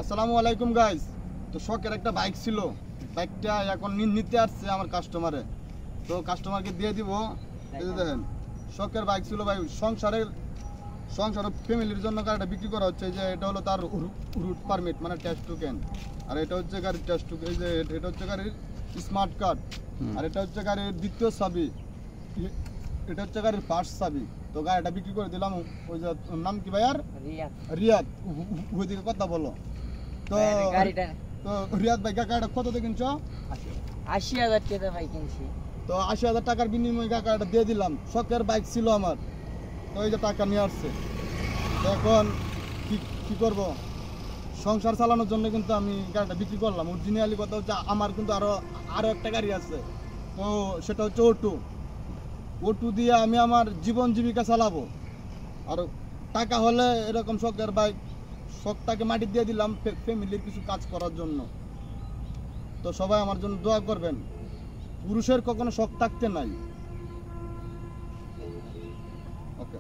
আসসালামু আলাইকুম গাইস। তো শখের একটা বাইক ছিল, বাইকটা এখন নিতে আসছে আমার কাস্টমারে, তো কাস্টমারকে দিয়ে দিব। এই যে দেখেন, শখের বাইক ছিল ভাই, সংসার ফ্যামিলির জন্য গাড়িটা বিক্রি করা হচ্ছে। যে এটা হলো তার রুট পারমিট, মানে টেস্ট টোকেন। আর এটা হচ্ছে গাড়ির টেস্ট টোকেন, এই যে এটা হচ্ছে গাড়ির স্মার্ট কার্ড। আর এটা হচ্ছে গাড়ির দ্বিতীয় চাবি, এটা হচ্ছে গাড়ির ফার্স্ট চাবি। তো গাড়িটা বিক্রি করে দিলাম। ওই যে নাম কি ভাই? আর রিয়াদ, ওইদিকে কথা বলো। তো তো রিয়াদ ভাই, গাড়িটা কত দিয়ে কিনছো? 80,000 টাকা ভাই কিনছি। তো 80,000 টাকার বিনিময়ে গাড়িটা দিয়ে দিলাম। শখের বাইক ছিল আমার, তো এই যে টাকা নিয়ে আসছে। তো এখন কি করব? সংসার চালানোর জন্য কিন্তু আমি গাড়িটা বিক্রি করলাম। অরিজিনালি কথা হচ্ছে আমার কিন্তু আরো একটা গাড়ি আছে, তো সেটা হচ্ছে ওটু দিয়ে আমি আমার জীবন জীবিকা চালাবো। আর টাকা হলে এরকম শখের বাইক, শখটাকে মাটি দিয়ে দিলাম ফ্যামিলির কিছু কাজ করার জন্য। তো সবাই আমার জন্য দোয়া করবেন। পুরুষের কখনো শখ থাকতে নাই। ওকে।